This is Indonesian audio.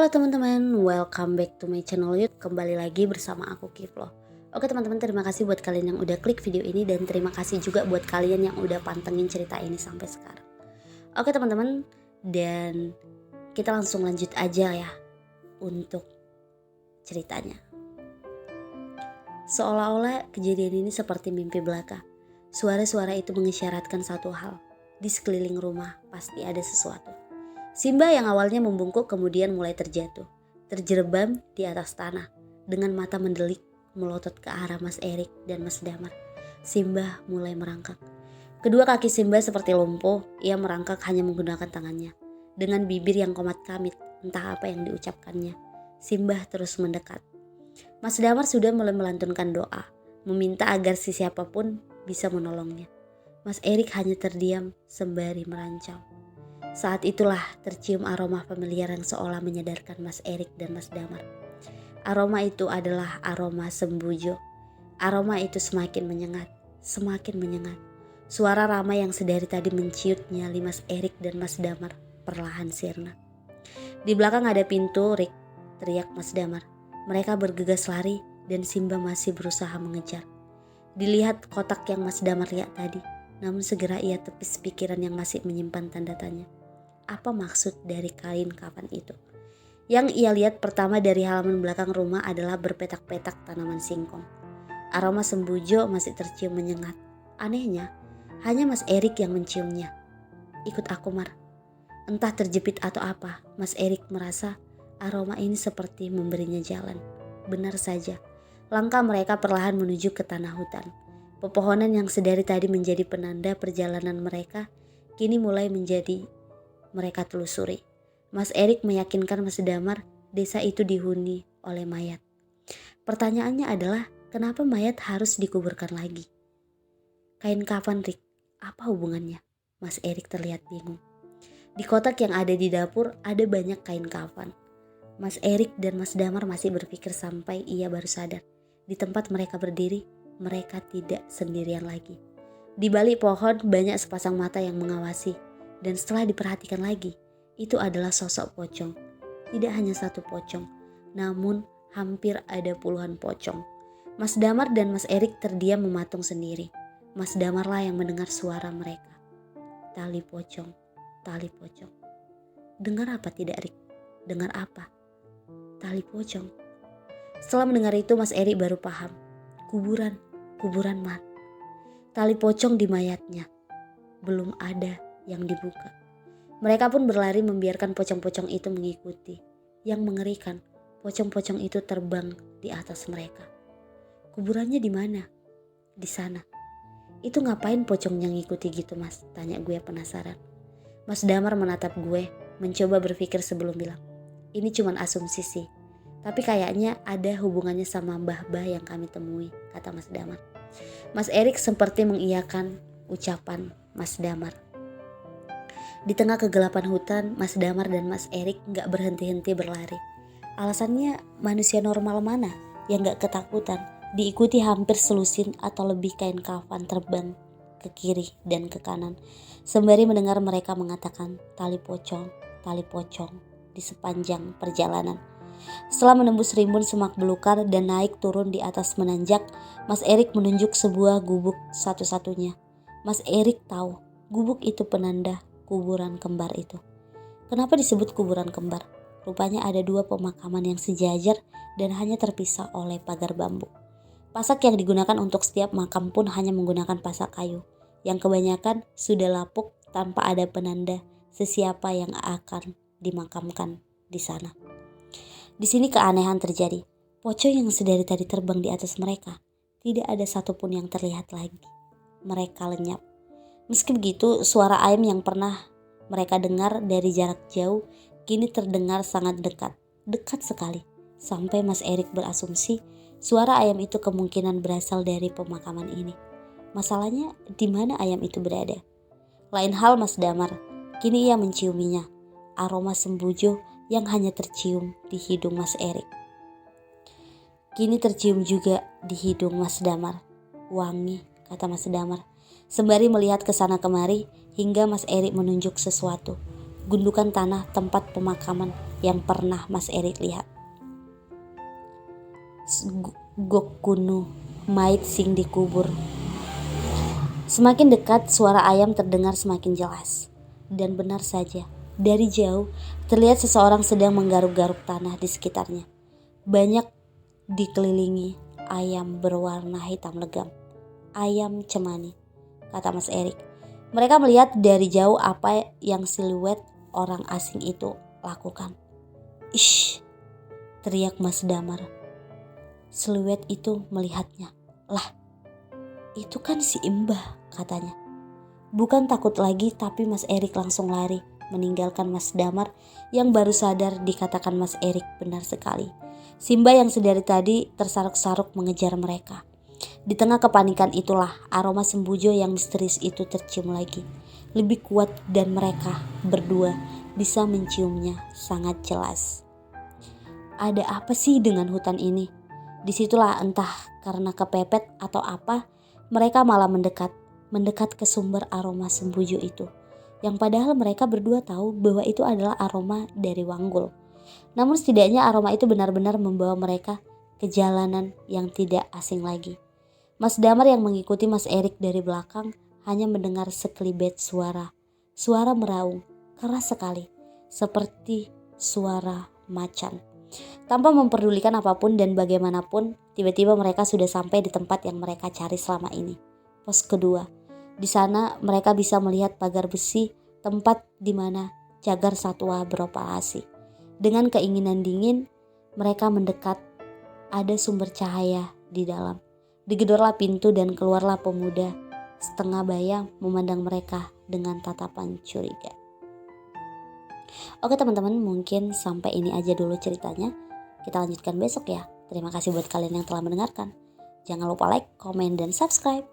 Halo teman-teman, welcome back to my channel YouTube. Kembali lagi bersama aku Kiflo. Oke teman-teman, terima kasih buat kalian yang udah klik video ini. Dan terima kasih juga buat kalian yang udah pantengin cerita ini sampai sekarang. Oke teman-teman, dan kita langsung lanjut aja ya untuk ceritanya. Seolah-olah kejadian ini seperti mimpi belaka. Suara-suara itu mengisyaratkan satu hal. Di sekeliling rumah pasti ada sesuatu. Simba yang awalnya membungkuk kemudian mulai terjatuh, terjerebam di atas tanah. Dengan mata mendelik melotot ke arah Mas Erik dan Mas Damar. Simba mulai merangkak. Kedua kaki Simba seperti lumpuh, ia merangkak hanya menggunakan tangannya. Dengan bibir yang komat kamit, entah apa yang diucapkannya. Simba terus mendekat. Mas Damar sudah mulai melantunkan doa, meminta agar siapapun bisa menolongnya. Mas Erik hanya terdiam sembari merancang. Saat itulah tercium aroma familiar yang seolah menyadarkan Mas Erik dan Mas Damar. Aroma itu adalah aroma sembujo. Aroma itu semakin menyengat, semakin menyengat. Suara Rama yang sedari tadi menciut nyali Mas Erik dan Mas Damar perlahan sirna. Di belakang ada pintu, Rik, teriak Mas Damar. Mereka bergegas lari dan Simba masih berusaha mengejar. Dilihat kotak yang Mas Damar lihat tadi, namun segera ia tepis pikiran yang masih menyimpan tanda tanya. Apa maksud dari kain kafan itu? Yang ia lihat pertama dari halaman belakang rumah adalah berpetak-petak tanaman singkong. Aroma sembujo masih tercium menyengat. Anehnya, hanya Mas Erik yang menciumnya. Ikut aku, Mar. Entah terjepit atau apa, Mas Erik merasa aroma ini seperti memberinya jalan. Benar saja, langkah mereka perlahan menuju ke tanah hutan. Pepohonan yang sedari tadi menjadi penanda perjalanan mereka, kini mulai menjadi mereka telusuri. Mas Erik meyakinkan Mas Damar desa itu dihuni oleh mayat. Pertanyaannya adalah kenapa mayat harus dikuburkan lagi? Kain kafan, Rik, apa hubungannya? Mas Erik terlihat bingung. Di kotak yang ada di dapur ada banyak kain kafan. Mas Erik dan Mas Damar masih berpikir sampai ia baru sadar. Di tempat mereka berdiri, mereka tidak sendirian lagi. Di balik pohon banyak sepasang mata yang mengawasi. Dan setelah diperhatikan lagi, itu adalah sosok pocong. Tidak hanya satu pocong, namun hampir ada puluhan pocong. Mas Damar dan Mas Erik terdiam mematung sendiri. Mas Damarlah yang mendengar suara mereka. Tali pocong, tali pocong. Dengar apa tidak, Rik? Dengar apa? Tali pocong. Setelah mendengar itu Mas Erik baru paham. Kuburan Mat. Tali pocong di mayatnya. Belum ada yang dibuka. Mereka pun berlari membiarkan pocong-pocong itu mengikuti. Yang mengerikan, pocong-pocong itu terbang di atas mereka. Kuburannya di mana? Di sana. Itu ngapain pocongnya ngikuti gitu, Mas? Tanya gue penasaran. Mas Damar menatap gue, mencoba berpikir sebelum bilang. Ini cuman asumsi sih. Tapi kayaknya ada hubungannya sama mbah-mbah yang kami temui, kata Mas Damar. Mas Erik seperti mengiyakan ucapan Mas Damar. Di tengah kegelapan hutan, Mas Damar dan Mas Erik gak berhenti-henti berlari. Alasannya manusia normal mana yang gak ketakutan diikuti hampir selusin atau lebih kain kafan terbang ke kiri dan ke kanan. Sembari mendengar mereka mengatakan tali pocong di sepanjang perjalanan. Setelah menembus rimbun semak belukar dan naik turun di atas menanjak, Mas Erik menunjuk sebuah gubuk satu-satunya. Mas Erik tahu gubuk itu penanda kuburan kembar itu. Kenapa disebut kuburan kembar? Rupanya ada dua pemakaman yang sejajar dan hanya terpisah oleh pagar bambu. Pasak yang digunakan untuk setiap makam pun hanya menggunakan pasak kayu, yang kebanyakan sudah lapuk tanpa ada penanda sesiapa yang akan dimakamkan di sana. Di sini keanehan terjadi. Pocong yang sedari tadi terbang di atas mereka, tidak ada satupun yang terlihat lagi. Mereka lenyap. Meski begitu, suara ayam yang pernah mereka dengar dari jarak jauh kini terdengar sangat dekat sekali. Sampai Mas Erik berasumsi suara ayam itu kemungkinan berasal dari pemakaman ini. Masalahnya di mana ayam itu berada? Lain hal Mas Damar, kini ia menciuminya. Aroma sembujo yang hanya tercium di hidung Mas Erik. Kini tercium juga di hidung Mas Damar. Wangi, kata Mas Damar. Sembari melihat ke sana kemari hingga Mas Erik menunjuk sesuatu. Gundukan tanah tempat pemakaman yang pernah Mas Erik lihat. Gokunu, mait sing dikubur. Semakin dekat suara ayam terdengar semakin jelas. Dan benar saja, dari jauh terlihat seseorang sedang menggaruk-garuk tanah di sekitarnya. Banyak dikelilingi ayam berwarna hitam legam. Ayam cemani, kata Mas Erik. Mereka melihat dari jauh apa yang siluet orang asing itu lakukan. Ish, teriak Mas Damar. Siluet itu melihatnya. Lah, itu kan si Imbah, katanya. Bukan takut lagi, tapi Mas Erik langsung lari, meninggalkan Mas Damar yang baru sadar dikatakan Mas Erik benar sekali. Simba yang sedari tadi tersaruk-saruk mengejar mereka. Di tengah kepanikan itulah aroma sembujo yang misterius itu tercium lagi. Lebih kuat dan mereka berdua bisa menciumnya sangat jelas. Ada apa sih dengan hutan ini? Disitulah entah karena kepepet atau apa, mereka malah mendekat ke sumber aroma sembujo itu. Yang padahal mereka berdua tahu bahwa itu adalah aroma dari Wanggul. Namun setidaknya aroma itu benar-benar membawa mereka ke jalanan yang tidak asing lagi. Mas Damar yang mengikuti Mas Erik dari belakang hanya mendengar sekelibet suara. Suara meraung, keras sekali, seperti suara macan. Tanpa memperdulikan apapun dan bagaimanapun, tiba-tiba mereka sudah sampai di tempat yang mereka cari selama ini. Pos kedua. Di sana mereka bisa melihat pagar besi, tempat di mana cagar satwa beroperasi. Dengan keinginan dingin, mereka mendekat. Ada sumber cahaya di dalam. Digedorlah pintu dan keluarlah pemuda setengah bayang memandang mereka dengan tatapan curiga. Oke teman-teman, mungkin sampai ini aja dulu ceritanya. Kita lanjutkan besok ya. Terima kasih buat kalian yang telah mendengarkan. Jangan lupa like, komen, dan subscribe.